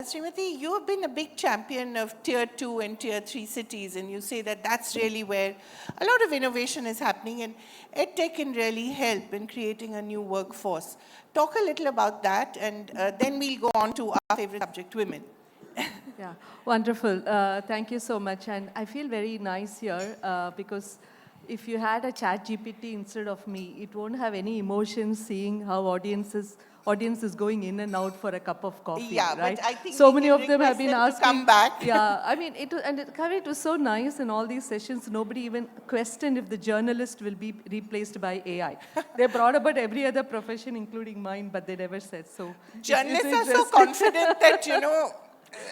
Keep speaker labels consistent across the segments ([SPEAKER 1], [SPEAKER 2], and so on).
[SPEAKER 1] Srimathi, you have been a big champion of Tier 2 and Tier 3 cities, and you say that that's really where a lot of innovation is happening, and EdTech can really help in creating a new workforce. Talk a little about that, and then we'll go on to our favorite subject, women.
[SPEAKER 2] Yeah, wonderful. Thank you so much. And I feel very nice here because if you had a chat GPT instead of me, it won't have any emotions seeing how audience is going in and out for a cup of coffee,
[SPEAKER 1] yeah,
[SPEAKER 2] right?
[SPEAKER 1] But I think
[SPEAKER 2] so many of them have been
[SPEAKER 1] asking,
[SPEAKER 2] asking.
[SPEAKER 1] come back.
[SPEAKER 2] Yeah, I mean, Kaveree, it was so nice in all these sessions. Nobody even questioned if the journalist will be replaced by AI. They brought about every other profession, including mine, but they never said so.
[SPEAKER 1] Journalists are so confident that,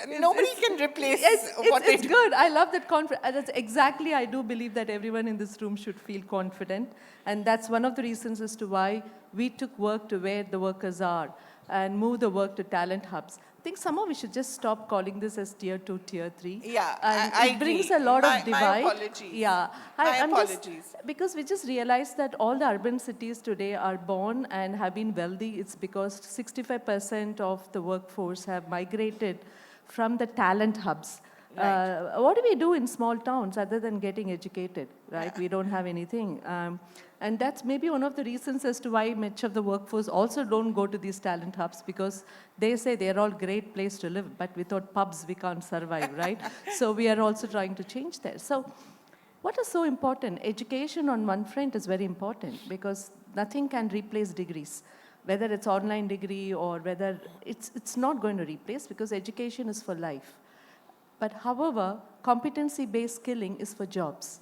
[SPEAKER 1] nobody can replace what they do.
[SPEAKER 2] It's good. I love that confidence. That's exactly, I do believe that everyone in this room should feel confident. And that's one of the reasons as to why we took work to where the workers are and move the work to talent hubs. I think somehow we should just stop calling this as Tier 2, Tier 3.
[SPEAKER 1] Yeah,
[SPEAKER 2] and
[SPEAKER 1] I
[SPEAKER 2] it brings
[SPEAKER 1] agree.
[SPEAKER 2] a lot of divide.
[SPEAKER 1] My apologies.
[SPEAKER 2] Yeah.
[SPEAKER 1] My apologies.
[SPEAKER 2] Because we just realized that all the urban cities today are born and have been wealthy. It's because 65% of the workforce have migrated from the talent hubs. Right. What do we do in small towns other than getting educated, right? Yeah. We don't have anything. And that's maybe one of the reasons as to why much of the workforce also don't go to these talent hubs, because they say they're all great place to live, but without pubs we can't survive, right? So we are also trying to change that. So what is so important? Education on one front is very important because nothing can replace degrees. Whether it's online degree or whether it's not going to replace, because education is for life. But however, competency-based skilling is for jobs.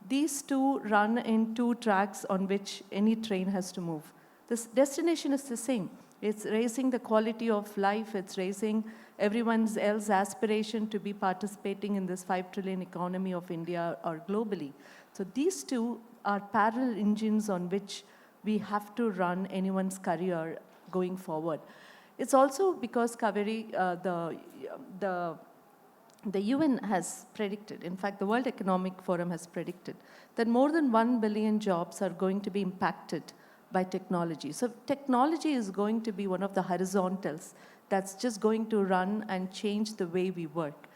[SPEAKER 2] These two run in two tracks on which any train has to move. This destination is the same. It's raising the quality of life. It's raising everyone's else aspiration to be participating in this 5 trillion economy of India or globally. So these two are parallel engines on which we have to run anyone's career going forward. It's also because, Kaveree, the UN has predicted, in fact, the World Economic Forum has predicted, that more than 1 billion jobs are going to be impacted by technology. So technology is going to be one of the horizontals that's just going to run and change the way we work.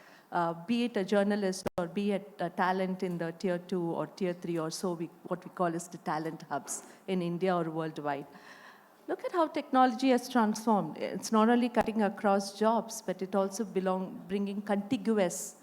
[SPEAKER 2] Be it a journalist or be it a talent in the Tier 2 or Tier 3 or so, what we call as the talent hubs in India or worldwide. Look at how technology has transformed. It's not only cutting across jobs, but it also bringing contiguous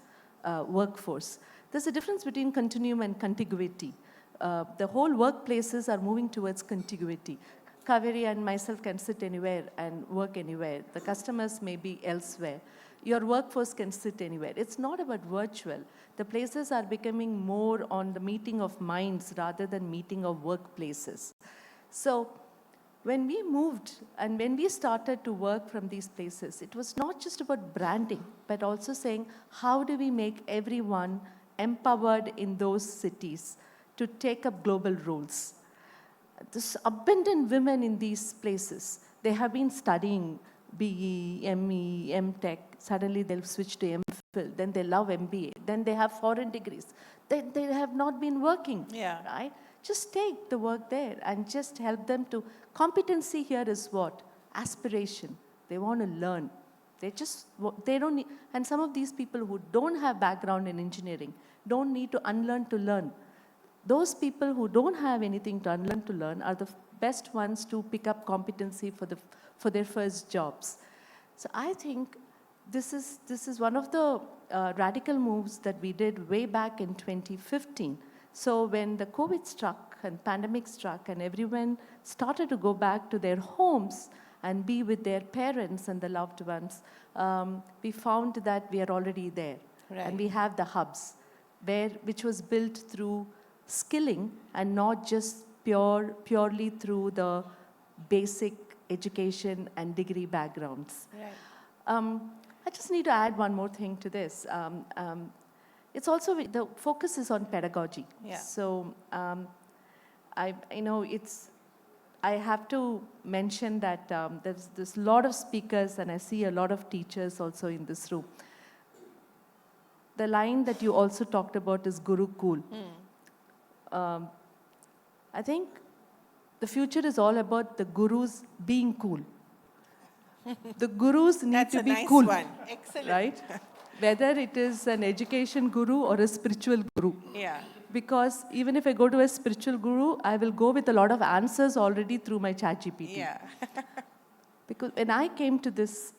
[SPEAKER 2] workforce. There's a difference between continuum and contiguity. The whole workplaces are moving towards contiguity. Kaveree and myself can sit anywhere and work anywhere. The customers may be elsewhere. Your workforce can sit anywhere. It's not about virtual. The places are becoming more on the meeting of minds rather than meeting of workplaces. So when we moved and when we started to work from these places, it was not just about branding, but also saying, how do we make everyone empowered in those cities to take up global roles? This abundant women in these places, they have been studying BE, ME, MTech, suddenly they'll switch to MPhil, then they love MBA, then they have foreign degrees. They have not been working, right? Just take the work there and just help them to, competency here is what? Aspiration. They want to learn. They don't need, and some of these people who don't have background in engineering don't need to unlearn to learn. Those people who don't have anything to unlearn to learn are the best ones to pick up competency for their first jobs. So I think this is one of the radical moves that we did way back in 2015. So when the COVID struck and pandemic struck and everyone started to go back to their homes and be with their parents and the loved ones, we found that we are already there. Right. And we have the hubs, which was built through skilling and not just purely through the basic education and degree backgrounds. Right. I just need to add one more thing to this. It's also, the focus is on pedagogy. Yeah. So I have to mention that there's a lot of speakers and I see a lot of teachers also in this room. The line that you also talked about is Gurucool. I think the future is all about the gurus being cool. The gurus need
[SPEAKER 1] That's
[SPEAKER 2] to
[SPEAKER 1] a
[SPEAKER 2] be
[SPEAKER 1] nice
[SPEAKER 2] cool.
[SPEAKER 1] one. Excellent.
[SPEAKER 2] Right? Whether it is an education guru or a spiritual guru.
[SPEAKER 1] Yeah.
[SPEAKER 2] Because even if I go to a spiritual guru, I will go with a lot of answers already through my ChatGPT.
[SPEAKER 1] Yeah.
[SPEAKER 2] Because when I came to this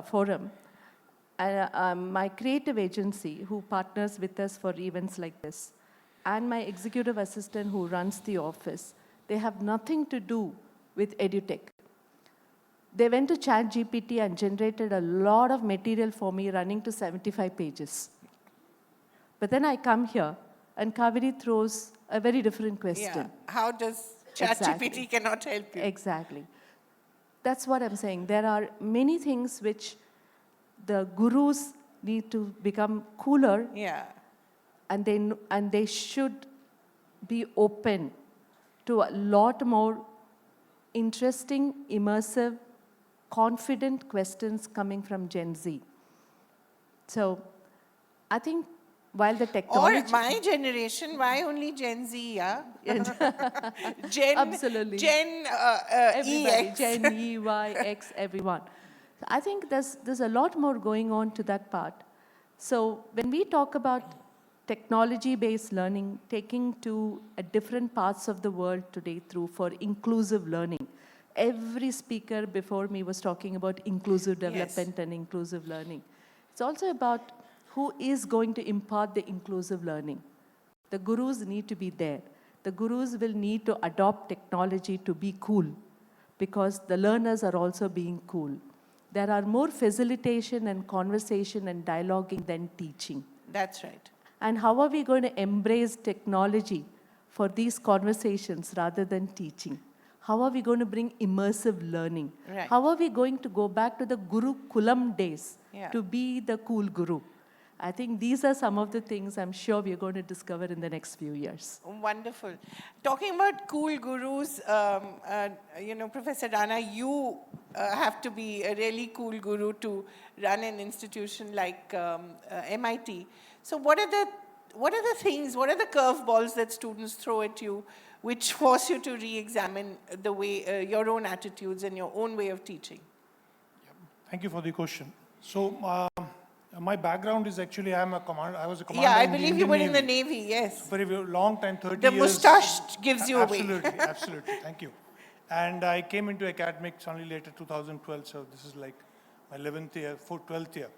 [SPEAKER 2] forum, my creative agency, who partners with us for events like this, and my executive assistant who runs the office, they have nothing to do with EdTech. They went to ChatGPT and generated a lot of material for me running to 75 pages. But then I come here, and Kaveree throws a very different question.
[SPEAKER 1] Yeah. How does ChatGPT cannot help you?
[SPEAKER 2] Exactly. That's what I'm saying. There are many things which the gurus need to become cooler,
[SPEAKER 1] Yeah.
[SPEAKER 2] and they should be open to a lot more interesting, immersive, confident questions coming from Gen Z. So I think while the technology...
[SPEAKER 1] Or my generation, why only Gen Z, yeah?
[SPEAKER 2] Absolutely.
[SPEAKER 1] Gen
[SPEAKER 2] Everybody,
[SPEAKER 1] EX.
[SPEAKER 2] Gen E, Y, X, everyone. So I think there's a lot more going on to that part. So when we talk about technology-based learning, taking to different parts of the world today through for inclusive learning, every speaker before me was talking about inclusive development and inclusive learning. It's also about who is going to impart the inclusive learning. The gurus need to be there. The gurus will need to adopt technology to be cool, because the learners are also being cool. There are more facilitation and conversation and dialoguing than teaching.
[SPEAKER 1] That's right.
[SPEAKER 2] And how are we going to embrace technology for these conversations rather than teaching? How are we going to bring immersive learning?
[SPEAKER 1] Right.
[SPEAKER 2] How are we going to go back to the Gurukulam days to be the cool guru? I think these are some of the things I'm sure we're going to discover in the next few years.
[SPEAKER 1] Wonderful. Talking about cool gurus, Professor Rana, you have to be a really cool guru to run an institution like MIT. So what are the things, what are the curveballs that students throw at you which force you to re-examine the way, your own attitudes and your own way of teaching?
[SPEAKER 3] Thank you for the question. So, my background is actually, I was a commander.
[SPEAKER 1] Yeah, I
[SPEAKER 3] in the
[SPEAKER 1] believe you
[SPEAKER 3] Indian
[SPEAKER 1] were
[SPEAKER 3] Navy.
[SPEAKER 1] in the Navy, yes.
[SPEAKER 3] For a long time, 30
[SPEAKER 1] The
[SPEAKER 3] years.
[SPEAKER 1] moustache gives you away.
[SPEAKER 3] Absolutely, absolutely. Thank you. And I came into academics only later, 2012, so this is like my 11th year, 12th year.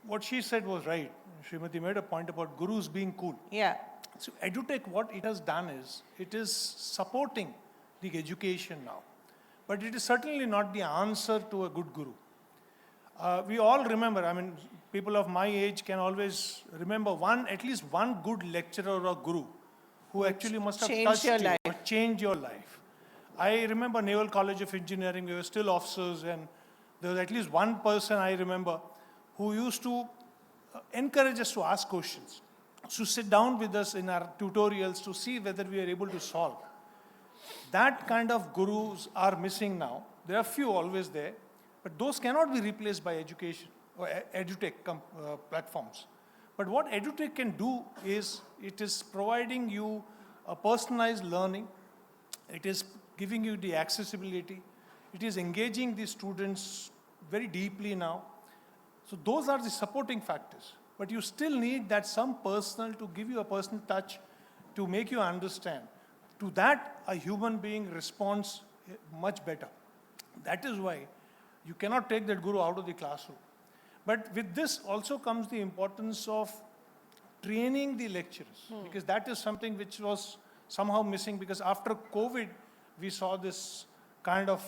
[SPEAKER 3] What she said was right. Srimathi made a point about gurus being cool.
[SPEAKER 1] Yeah.
[SPEAKER 3] So EdTech, what it has done is, it is supporting the education now. But it is certainly not the answer to a good guru. We all remember, I mean, people of my age can always remember at least one good lecturer or guru who actually must have touched you or changed your life. I remember Naval College of Engineering, we were still officers, and there was at least one person I remember who used to encourage us to ask questions, to sit down with us in our tutorials to see whether we are able to solve. That kind of gurus are missing now. There are few always there, but those cannot be replaced by education or EdTech platforms. But what EdTech can do is, it is providing you a personalized learning. It is giving you the accessibility. It is engaging the students very deeply now. So those are the supporting factors. But you still need that some personal to give you a personal touch to make you understand. To that, a human being responds much better. That is why you cannot take that guru out of the classroom. But with this also comes the importance of training the lecturers, because that is something which was somehow missing, because after COVID, we saw this kind of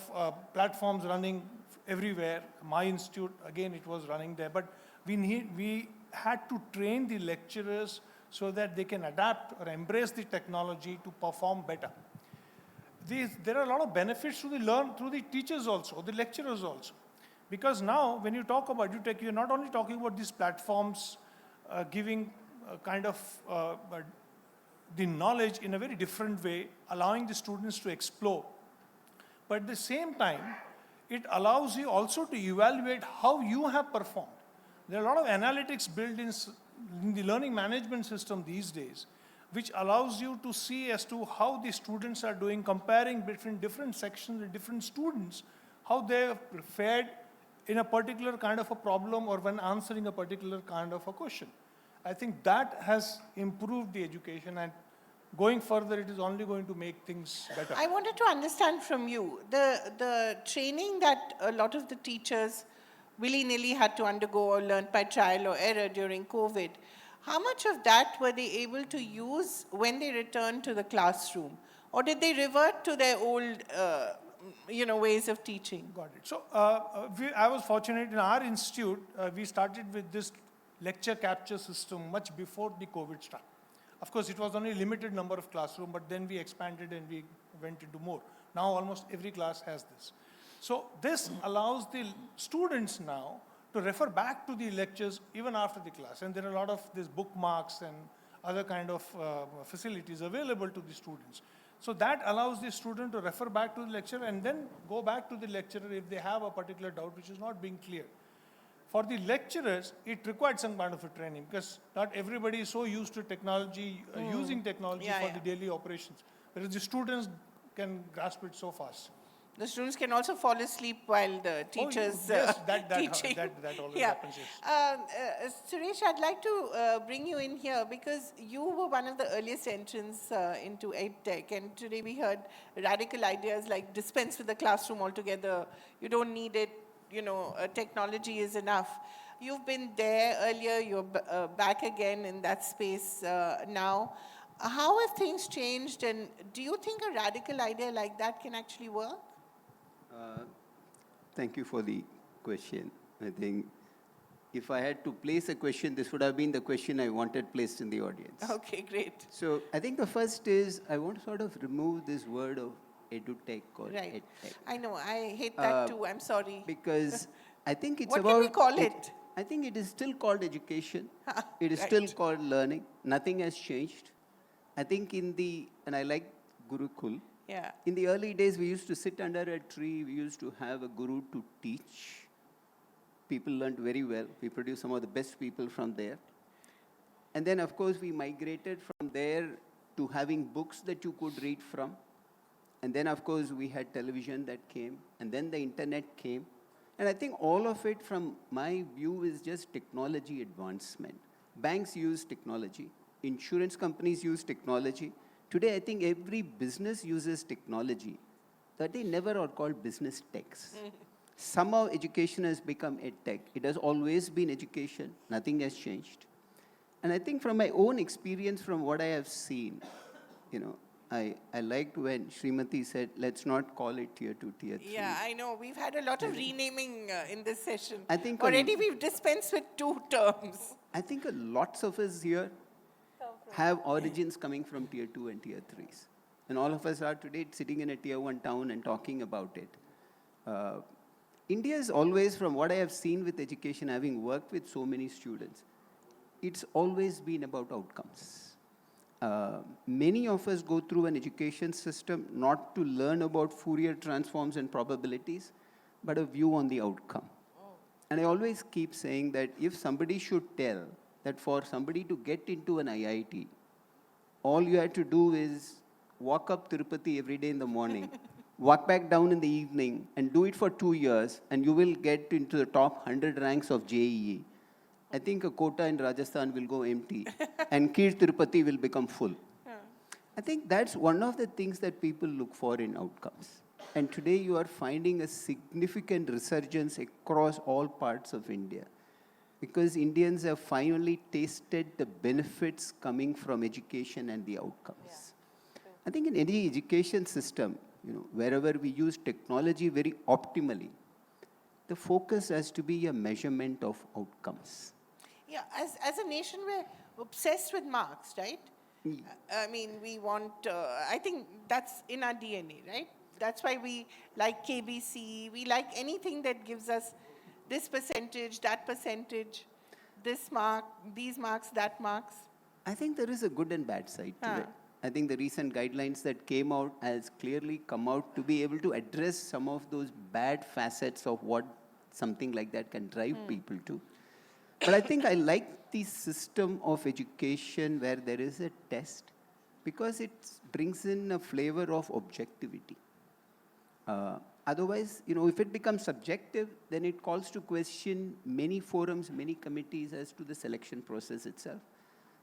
[SPEAKER 3] platforms running everywhere. My institute, again, it was running there. But we had to train the lecturers so that they can adapt or embrace the technology to perform better. There are a lot of benefits to the teachers also, the lecturers also. Because now, when you talk about EdTech, you're not only talking about these platforms giving kind of the knowledge in a very different way, allowing the students to explore. But at the same time, it allows you also to evaluate how you have performed. There are a lot of analytics built in the learning management system these days, which allows you to see as to how the students are doing, comparing between different sections and different students, how they have fared in a particular kind of a problem or when answering a particular kind of a question. I think that has improved the education, and going further, it is only going to make things better.
[SPEAKER 1] I wanted to understand from you, the training that a lot of the teachers willy-nilly had to undergo or learn by trial or error during COVID, how much of that were they able to use when they returned to the classroom? Or did they revert to their old ways of teaching?
[SPEAKER 3] Got it. So I was fortunate in our institute, we started with this lecture capture system much before the COVID started. Of course, it was only a limited number of classrooms, but then we expanded and we went into more. Now almost every class has this. So this allows the students now to refer back to the lectures even after the class. And there are a lot of these bookmarks and other kind of facilities available to the students. So that allows the student to refer back to the lecture and then go back to the lecturer if they have a particular doubt which is not being clear. For the lecturers, it required some kind of a training because not everybody is so used to technology, using technology for the daily operations. Whereas the students can grasp it so fast.
[SPEAKER 1] The students can also fall asleep while the teachers teaching.
[SPEAKER 3] That always happens, yes.
[SPEAKER 1] Suresh, I'd like to bring you in here because you were one of the earliest entrants into EdTech, and today we heard radical ideas like dispense with the classroom altogether. You don't need it, technology is enough. You've been there earlier, you're back again in that space now. How have things changed, and do you think a radical idea like that can actually work?
[SPEAKER 4] Thank you for the question. I think if I had to place a question, this would have been the question I wanted placed in the audience.
[SPEAKER 1] Okay, great.
[SPEAKER 4] So I think the first is I want to sort of remove this word of edutech or
[SPEAKER 1] Right.
[SPEAKER 4] edtech.
[SPEAKER 1] I know, I hate that too, I'm sorry.
[SPEAKER 4] Because I think it's
[SPEAKER 1] What
[SPEAKER 4] about...
[SPEAKER 1] can we call it?
[SPEAKER 4] I think it is still called education. It is
[SPEAKER 1] Right.
[SPEAKER 4] still called learning. Nothing has changed. I think and I like Gurucool.
[SPEAKER 1] Yeah.
[SPEAKER 4] In the early days, we used to sit under a tree. We used to have a guru to teach. People learned very well. We produced some of the best people from there. And then, of course, we migrated from there to having books that you could read from. And then, of course, we had television that came. And then the internet came. And I think all of it, from my view, is just technology advancement. Banks use technology. Insurance companies use technology. Today, I think every business uses technology. That they never are called business techs. Somehow education has become EdTech. It has always been education. Nothing has changed. And I think from my own experience, from what I have seen, I liked when Srimathi said, let's not call it tier 2, tier 3.
[SPEAKER 1] Yeah, I know. We've had a lot of renaming in this session.
[SPEAKER 4] I think
[SPEAKER 1] already we've dispensed with 2 terms.
[SPEAKER 4] I think lots of us here have origins coming from tier 2 and tier 3s. And all of us are today sitting in a tier 1 town and talking about it. India is always, from what I have seen with education, having worked with so many students, it's always been about outcomes. Many of us go through an education system not to learn about Fourier transforms and probabilities, but a view on the outcome. And I always keep saying that if somebody should tell that for somebody to get into an IIT, all you have to do is walk up Tirupati every day in the morning, walk back down in the evening, and do it for 2 years, and you will get into the top 100 ranks of JEE. I think a quota in Rajasthan will go empty, and Kir Tirupati will become full. I think that's one of the things that people look for in outcomes. And today you are finding a significant resurgence across all parts of India, because Indians have finally tasted the benefits coming from education and the outcomes. I think in any education system, wherever we use technology very optimally, the focus has to be a measurement of outcomes.
[SPEAKER 1] Yeah, as a nation, we're obsessed with marks, right? I mean, we want, I think that's in our DNA, right? That's why we like KBC, we like anything that gives us this percentage, that percentage, this mark, these marks, that marks.
[SPEAKER 4] I think there is a good and bad side to it. I think the recent guidelines that came out has clearly come out to be able to address some of those bad facets of what something like that can drive people to. But I think I like the system of education where there is a test because it brings in a flavor of objectivity. Otherwise, if it becomes subjective, then it calls to question many forums, many committees as to the selection process itself.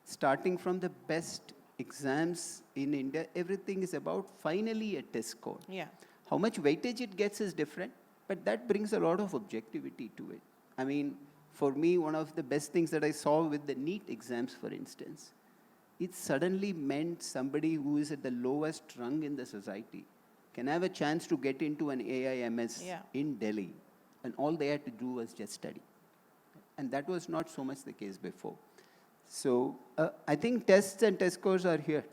[SPEAKER 4] Starting from the best exams in India, everything is about finally a test score.
[SPEAKER 1] Yeah.
[SPEAKER 4] How much weightage it gets is different, but that brings a lot of objectivity to it. I mean, for me, one of the best things that I saw with the NEET exams, for instance, it suddenly meant somebody who is at the lowest rung in the society can have a chance to get into an AIMS in Delhi, and all they had to do was just study. And that was not so much the case before. So I think tests and test scores are here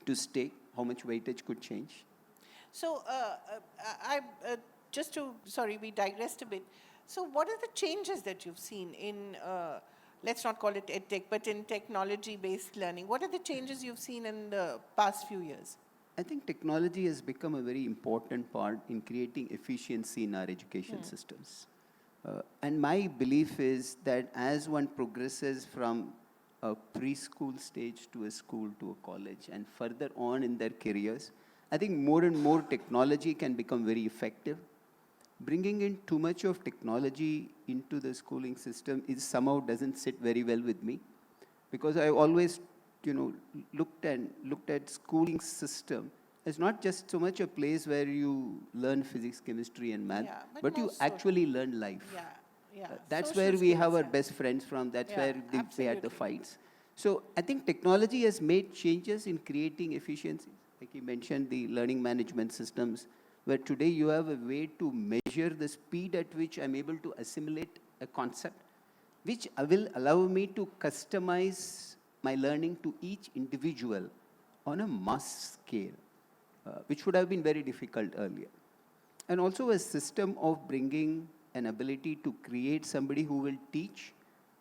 [SPEAKER 4] to stay. How much weightage could change?
[SPEAKER 1] So we digressed a bit. So what are the changes that you've seen in, let's not call it EdTech, but in technology-based learning? What are the changes you've seen in the past few years?
[SPEAKER 4] I think technology has become a very important part in creating efficiency in our education systems. And my belief is that as one progresses from a preschool stage to a school to a college and further on in their careers, I think more and more technology can become very effective. Bringing in too much of technology into the schooling system somehow doesn't sit very well with me, because I always looked at schooling system as not just so much a place where you learn physics, chemistry and math, but you actually learn life. That's
[SPEAKER 1] Social
[SPEAKER 4] where we have our
[SPEAKER 1] skills,
[SPEAKER 4] best friends from. That's where we had the
[SPEAKER 1] absolutely.
[SPEAKER 4] fights. So I think technology has made changes in creating efficiency. Like you mentioned, the learning management systems, where today you have a way to measure the speed at which I'm able to assimilate a concept, which will allow me to customize my learning to each individual on a mass scale, which would have been very difficult earlier. And also a system of bringing an ability to create somebody who will teach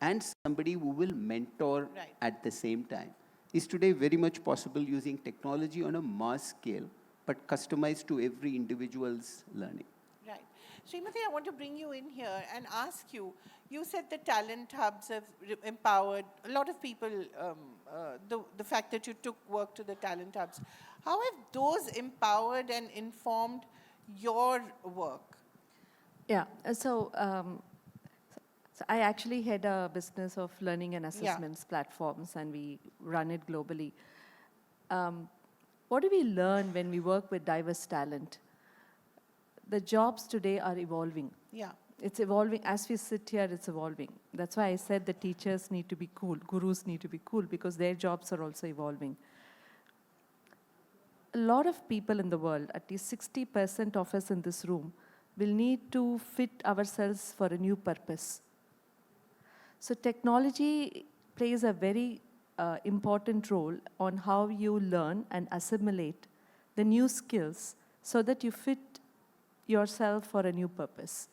[SPEAKER 4] and somebody who will mentor at the same time is today very much possible using technology on a mass scale, but customized to every individual's learning.
[SPEAKER 1] Right. Srimathi, I want to bring you in here and ask you, you said the talent hubs have empowered a lot of people, the fact that you took work to the talent hubs. How have those empowered and informed your work?
[SPEAKER 2] Yeah, so I actually head a business of learning and assessments platforms, and we run it globally. What do we learn when we work with diverse talent? The jobs today are evolving.
[SPEAKER 1] Yeah.
[SPEAKER 2] It's evolving. As we sit here, it's evolving. That's why I said the teachers need to be cool, gurus need to be cool, because their jobs are also evolving. A lot of people in the world, at least 60% of us in this room, will need to fit ourselves for a new purpose. So technology plays a very important role on how you learn and assimilate the new skills so that you fit yourself for a new purpose.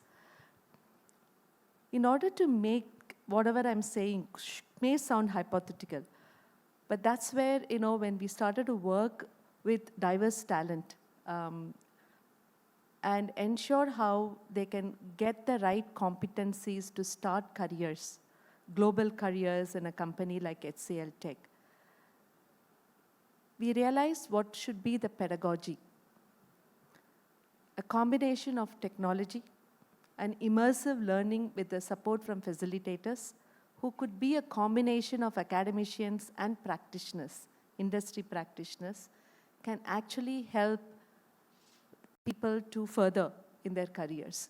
[SPEAKER 2] In order to make whatever I'm saying may sound hypothetical, but that's where, when we started to work with diverse talent and ensure how they can get the right competencies to start careers, global careers in a company like HCL Tech, we realized what should be the pedagogy. A combination of technology and immersive learning with the support from facilitators who could be a combination of academicians and practitioners, industry practitioners, can actually help people to further in their careers.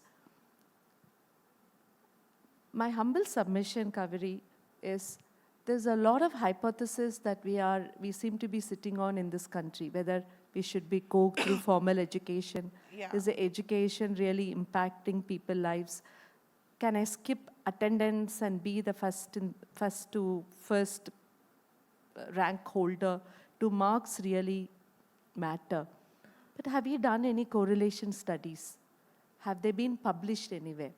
[SPEAKER 2] My humble submission, Kaveree, is there's a lot of hypotheses that we seem to be sitting on in this country, whether we should be go through formal education. Is the education really impacting people's lives? Can I skip attendance and be the first rank holder? Do marks really matter? But have you done any correlation studies? Have they been published anywhere?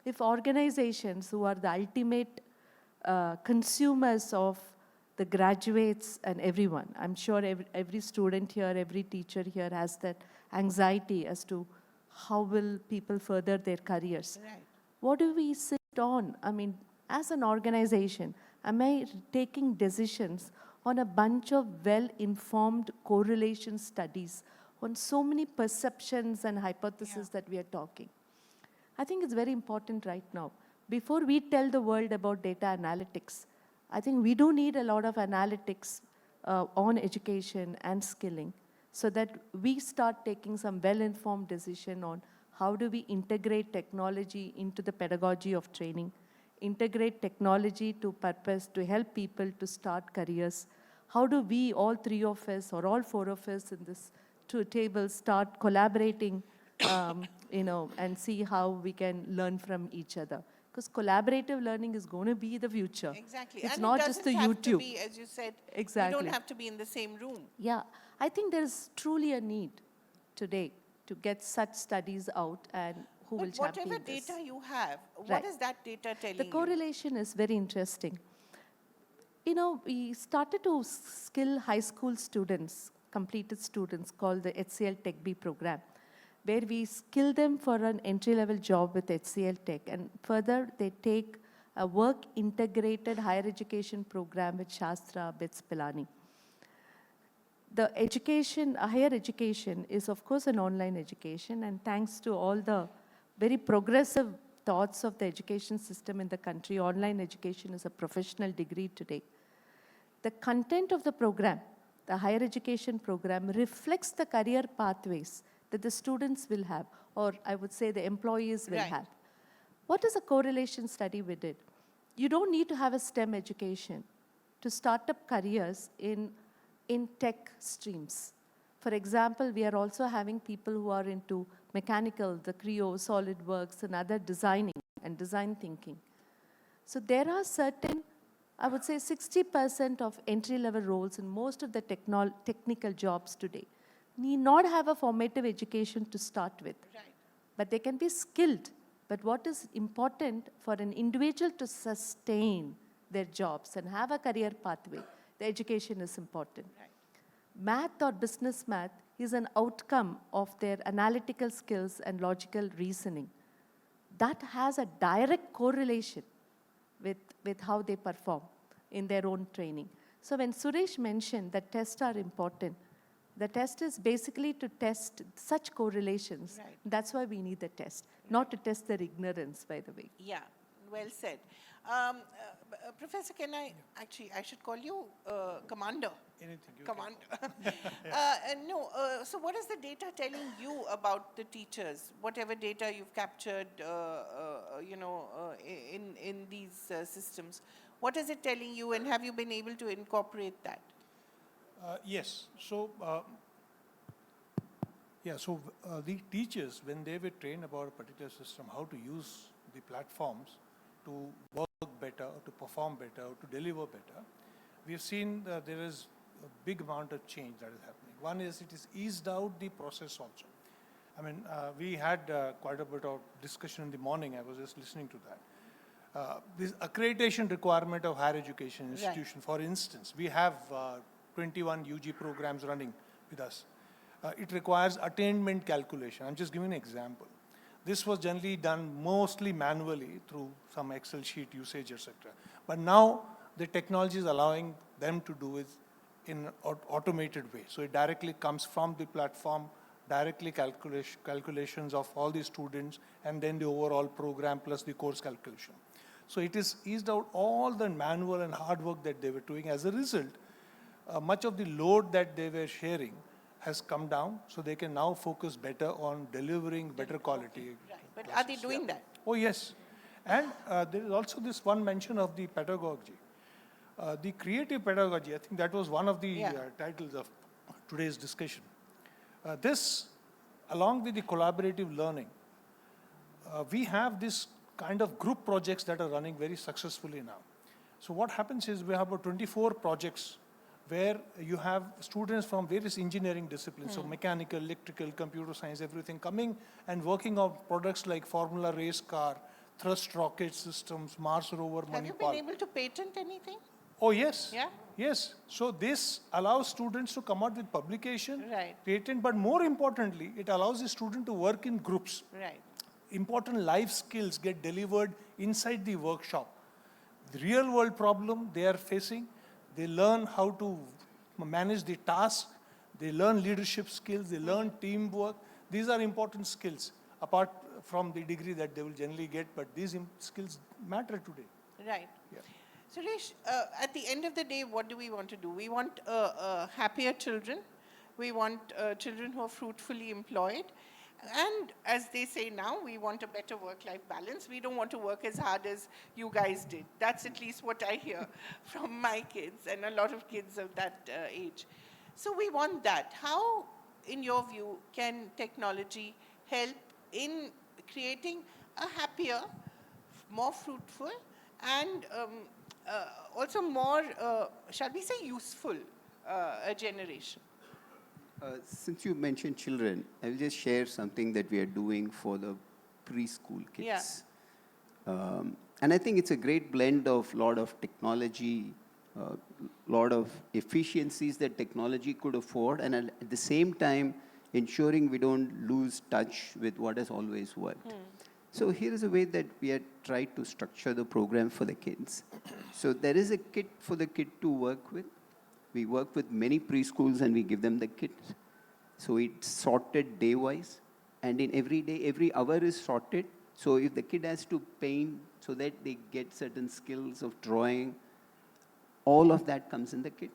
[SPEAKER 2] If organizations who are the ultimate consumers of the graduates and everyone, I'm sure every student here, every teacher here has that anxiety as to how will people further their careers.
[SPEAKER 1] Right.
[SPEAKER 2] What do we sit on? I mean, as an organization, am I taking decisions on a bunch of well-informed correlation studies on so many perceptions and hypotheses that we are talking. I think it's very important right now. Before we tell the world about data analytics, I think we do need a lot of analytics on education and skilling so that we start taking some well-informed decision on how do we integrate technology into the pedagogy of training, integrate technology to purpose to help people to start careers. How do we, all three of us or all four of us in this table, start collaborating, and see how we can learn from each other? Because collaborative learning is going to be the future.
[SPEAKER 1] Exactly.
[SPEAKER 2] It's
[SPEAKER 1] and
[SPEAKER 2] not
[SPEAKER 1] it
[SPEAKER 2] just the
[SPEAKER 1] doesn't have to
[SPEAKER 2] YouTube.
[SPEAKER 1] be, as you said,
[SPEAKER 2] Exactly.
[SPEAKER 1] you don't have to be in the same room.
[SPEAKER 2] Yeah, I think there is truly a need today to get such studies out and who will
[SPEAKER 1] But
[SPEAKER 2] champion
[SPEAKER 1] whatever
[SPEAKER 2] this.
[SPEAKER 1] data you have, what
[SPEAKER 2] Right.
[SPEAKER 1] is that data telling
[SPEAKER 2] The
[SPEAKER 1] you?
[SPEAKER 2] correlation is very interesting. We started to skill high school students, completed students, called the HCL Tech B program, where we skill them for an entry-level job with HCL Tech. And further, they take a work-integrated higher education program with Shastra, BITS, Pilani. The education, higher education is of course an online education, and thanks to all the very progressive thoughts of the education system in the country, online education is a professional degree today. The content of the program, the higher education program, reflects the career pathways that the students will have, or I would say the employees will have. What is a correlation study we did? You don't need to have a STEM education to start up careers in tech streams. For example, we are also having people who are into mechanical, the Creo, SolidWorks, and other designing and design thinking. So there are certain, I would say 60% of entry-level roles in most of the technical jobs today need not have a formative education to start with.
[SPEAKER 1] Right.
[SPEAKER 2] But they can be skilled. But what is important for an individual to sustain their jobs and have a career pathway, the education is important.
[SPEAKER 1] Right.
[SPEAKER 2] Math or business math is an outcome of their analytical skills and logical reasoning. That has a direct correlation with how they perform in their own training. So when Suresh mentioned that tests are important, the test is basically to test such correlations.
[SPEAKER 1] Right.
[SPEAKER 2] That's why we need the test, not to test their ignorance, by the way.
[SPEAKER 1] Yeah, well said. Professor, I should call you Commander.
[SPEAKER 3] Anything you
[SPEAKER 1] Commander.
[SPEAKER 3] can.
[SPEAKER 1] So what is the data telling you about the teachers? Whatever data you've captured, in these systems, what is it telling you, and have you been able to incorporate that?
[SPEAKER 3] Yes. So, the teachers, when they were trained about a particular system, how to use the platforms to work better, to perform better, to deliver better, we have seen that there is a big amount of change that is happening. One is it is eased out the process also. I mean, we had quite a bit of discussion in the morning. I was just listening to that. This accreditation requirement of higher education institution, for instance, we have 21 UG programs running with us. It requires attainment calculation. I'm just giving an example. This was generally done mostly manually through some Excel sheet usage, etc. But now the technology is allowing them to do it in an automated way. So it directly comes from the platform, directly calculations of all the students, and then the overall program plus the course calculation. So it is eased out all the manual and hard work that they were doing. As a result, much of the load that they were sharing has come down, so they can now focus better on delivering better quality.
[SPEAKER 1] Right. But are they doing that?
[SPEAKER 3] Oh, yes. And there is also this one mention of the pedagogy. The creative pedagogy, I think that was one of the titles of today's discussion. This, along with the collaborative learning, we have this kind of group projects that are running very successfully now. So what happens is we have about 24 projects where you have students from various engineering disciplines, so mechanical, electrical, computer science, everything, coming and working on products like Formula Race car, thrust rocket systems, Mars rover, Manipal.
[SPEAKER 1] Have you been able to patent anything?
[SPEAKER 3] Oh, yes.
[SPEAKER 1] Yeah?
[SPEAKER 3] Yes. So this allows students to come out with publication,
[SPEAKER 1] Right.
[SPEAKER 3] patent, but more importantly, it allows the student to work in groups.
[SPEAKER 1] Right.
[SPEAKER 3] Important life skills get delivered inside the workshop. The real world problem they are facing, They learn how to manage the task. They learn leadership skills. They learn teamwork. These are important skills, apart from the degree that they will generally get, but these skills matter today.
[SPEAKER 1] Right.
[SPEAKER 3] Yeah.
[SPEAKER 1] Suresh, at the end of the day, what do we want to do? We want happier children. We want children who are fruitfully employed. And as they say now, we want a better work-life balance. We don't want to work as hard as you guys did. That's at least what I hear from my kids and a lot of kids of that age. So we want that. How, in your view, can technology help in creating a happier, more fruitful, and also more, shall we say, useful generation?
[SPEAKER 4] Since you mentioned children, I will just share something that we are doing for the preschool kids.
[SPEAKER 1] Yeah.
[SPEAKER 4] And I think it's a great blend of lot of technology, lot of efficiencies that technology could afford, and at the same time, ensuring we don't lose touch with what has always worked. So here is a way that we had tried to structure the program for the kids. So there is a kit for the kid to work with. We work with many preschools and we give them the kits. So it's sorted day-wise, and in every day, every hour is sorted. So if the kid has to paint so that they get certain skills of drawing, all of that comes in the kit.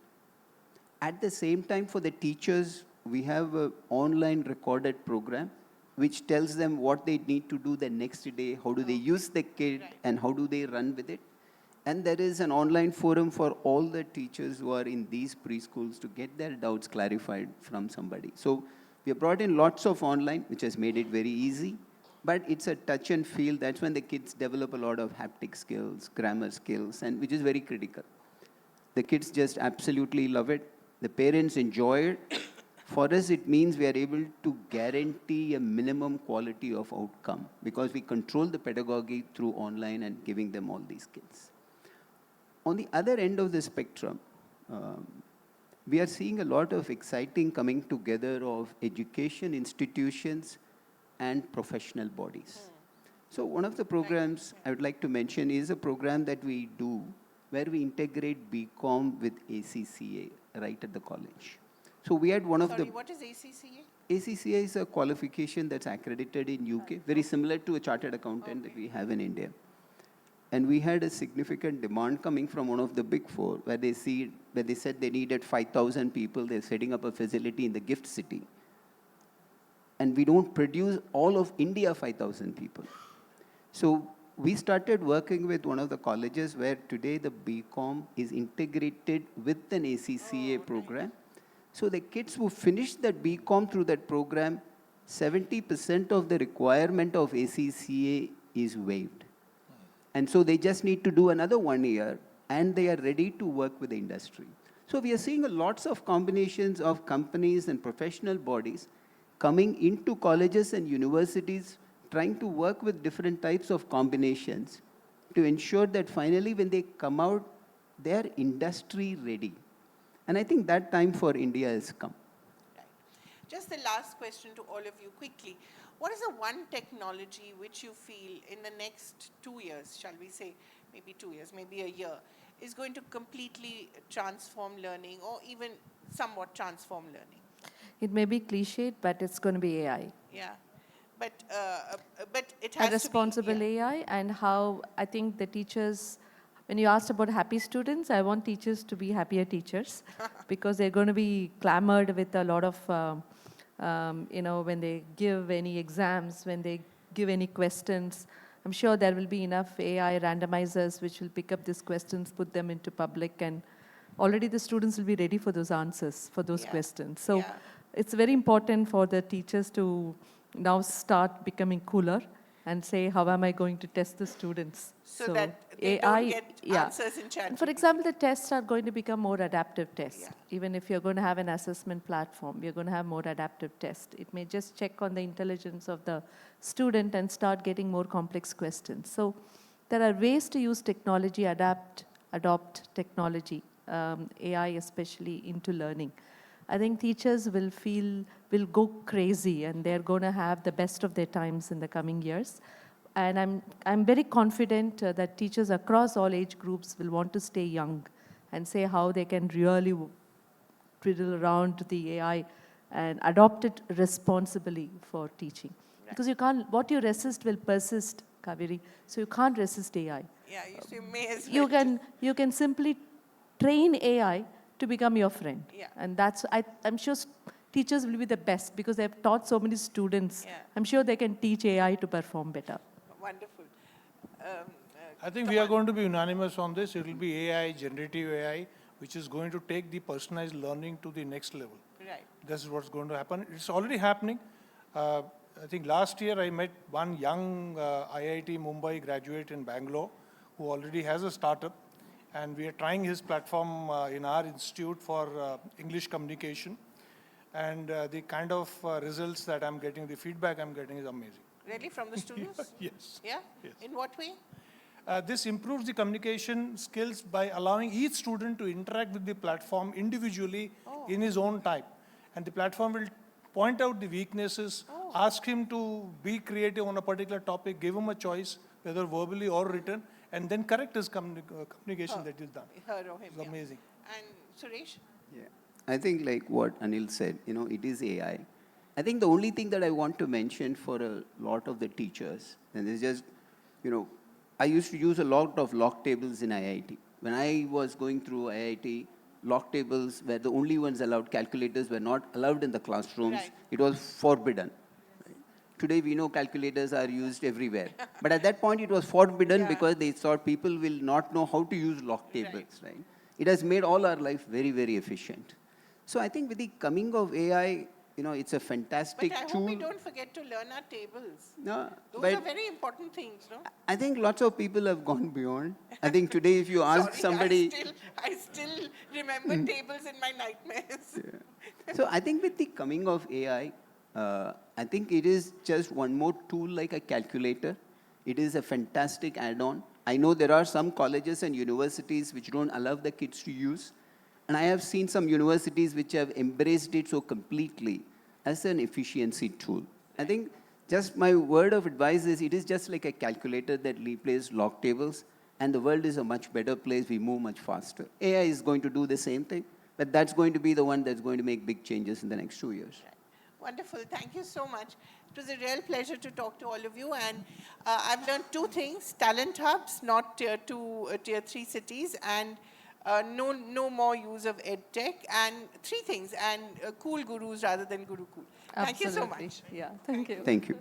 [SPEAKER 4] At the same time, for the teachers, we have an online recorded program which tells them what they need to do the next day, how do they use the kit, and how do they run with it. And there is an online forum for all the teachers who are in these preschools to get their doubts clarified from somebody. So we have brought in lots of online, which has made it very easy. But it's a touch and feel. That's when the kids develop a lot of haptic skills, grammar skills, and which is very critical. The kids just absolutely love it. The parents enjoy it. For us, it means we are able to guarantee a minimum quality of outcome because we control the pedagogy through online and giving them all these skills. On the other end of the spectrum, we are seeing a lot of exciting coming together of education institutions and professional bodies. So one of the programs I would like to mention is a program that we do where we integrate BCom with ACCA right at the college. So we had one of
[SPEAKER 1] Sorry, what is ACCA?
[SPEAKER 4] ACCA is a qualification that's accredited in UK, very similar to a chartered accountant that we have in India. And we had a significant demand coming from one of the big four where they said they needed 5,000 people. They're setting up a facility in the gift city. And we don't produce all of India 5,000 people. So we started working with one of the colleges where today the BCom is integrated with an ACCA program. So the kids who finish that BCom through that program, 70% of the requirement of ACCA is waived. And so they just need to do another 1 year and they are ready to work with the industry. So we are seeing lots of combinations of companies and professional bodies coming into colleges and universities, trying to work with different types of combinations to ensure that finally when they come out, they are industry ready. And I think that time for India has come.
[SPEAKER 1] Right. Just the last question to all of you quickly. What is the one technology which you feel in the next 2 years, shall we say, maybe 2 years, maybe a year, is going to completely transform learning or even somewhat transform learning?
[SPEAKER 2] It may be cliched, but it's going to be AI.
[SPEAKER 1] Yeah. But it has
[SPEAKER 2] A responsible
[SPEAKER 1] to be, yeah.
[SPEAKER 2] AI, and how I think the teachers, when you asked about happy students, I want teachers to be happier teachers because they're going to be clamored with a lot of, when they give any exams, when they give any questions. I'm sure there will be enough AI randomizers which will pick up these questions, put them into public, and already the students will be ready for those answers, for those questions. So it's very important for the teachers to now start becoming cooler and say, how am I going to test the students?
[SPEAKER 1] So that they don't get answers in chat.
[SPEAKER 2] For example, the tests are going to become more adaptive tests.
[SPEAKER 1] Yeah.
[SPEAKER 2] Even if you're going to have an assessment platform, you're going to have more adaptive tests. It may just check on the intelligence of the student and start getting more complex questions. So there are ways to use technology, adopt technology, AI especially, into learning. I think teachers will go crazy, and they're going to have the best of their times in the coming years. And I'm very confident that teachers across all age groups will want to stay young. and say how they can really twiddle around the AI and adopt it responsibly for teaching. Because you can't, what you resist will persist, Kaveree. So you can't resist AI.
[SPEAKER 1] Yeah, you may as well.
[SPEAKER 2] You can simply train AI to become your friend.
[SPEAKER 1] Yeah.
[SPEAKER 2] And that's, I'm sure teachers will be the best because they've taught so many students.
[SPEAKER 1] Yeah.
[SPEAKER 2] I'm sure they can teach AI to perform better.
[SPEAKER 1] Wonderful.
[SPEAKER 3] I think we are going to be unanimous on this. It will be AI, generative AI, which is going to take the personalized learning to the next level.
[SPEAKER 1] Right.
[SPEAKER 3] This is what's going to happen. It's already happening. I think last year I met one young IIT Mumbai graduate in Bangalore who already has a startup, and we are trying his platform in our institute for English communication. And the kind of results that I'm getting, the feedback I'm getting is amazing.
[SPEAKER 1] Really, from the students?
[SPEAKER 3] Yes.
[SPEAKER 1] Yeah?
[SPEAKER 3] Yes.
[SPEAKER 1] In what way?
[SPEAKER 3] This improves the communication skills by allowing each student to interact with the platform individually in his own time. And the platform will point out the weaknesses, ask him to be creative on a particular topic, give him a choice, whether verbally or written, and then correct his communication that is done.
[SPEAKER 1] Her or him.
[SPEAKER 3] It's amazing.
[SPEAKER 1] And Suresh?
[SPEAKER 4] Yeah. I think like what Anil said, it is AI. I think the only thing that I want to mention for a lot of the teachers, and it's just, I used to use a lot of log tables in IIT. When I was going through IIT, log tables were the only ones allowed. Calculators were not allowed in the classrooms.
[SPEAKER 1] Right.
[SPEAKER 4] It was forbidden. Today we know calculators are used everywhere. But at that point it was forbidden because they thought people will not know how to use log tables, right? It has made all our life very, very efficient. So I think with the coming of AI, it's a fantastic
[SPEAKER 1] But I
[SPEAKER 4] tool.
[SPEAKER 1] hope we don't forget to learn our tables.
[SPEAKER 4] No,
[SPEAKER 1] Those
[SPEAKER 4] but
[SPEAKER 1] are very important things, no?
[SPEAKER 4] I think lots of people have gone beyond. I think today if you ask
[SPEAKER 1] Sorry,
[SPEAKER 4] somebody...
[SPEAKER 1] I still remember tables in my nightmares.
[SPEAKER 4] So I think with the coming of AI, I think it is just one more tool like a calculator. It is a fantastic add-on. I know there are some colleges and universities which don't allow the kids to use. And I have seen some universities which have embraced it so completely as an efficiency tool. I think just my word of advice is it is just like a calculator that replaces log tables, and the world is a much better place. We move much faster. AI is going to do the same thing, but that's going to be the one that's going to make big changes in the next 2 years.
[SPEAKER 1] Wonderful. Thank you so much. It was a real pleasure to talk to all of you. And I've learned two things: talent hubs, not tier 2, tier 3 cities, and no more use of EdTech, and three things, and cool gurus rather than Gurucool. Thank you so much.
[SPEAKER 2] Yeah, thank you.
[SPEAKER 4] Thank you.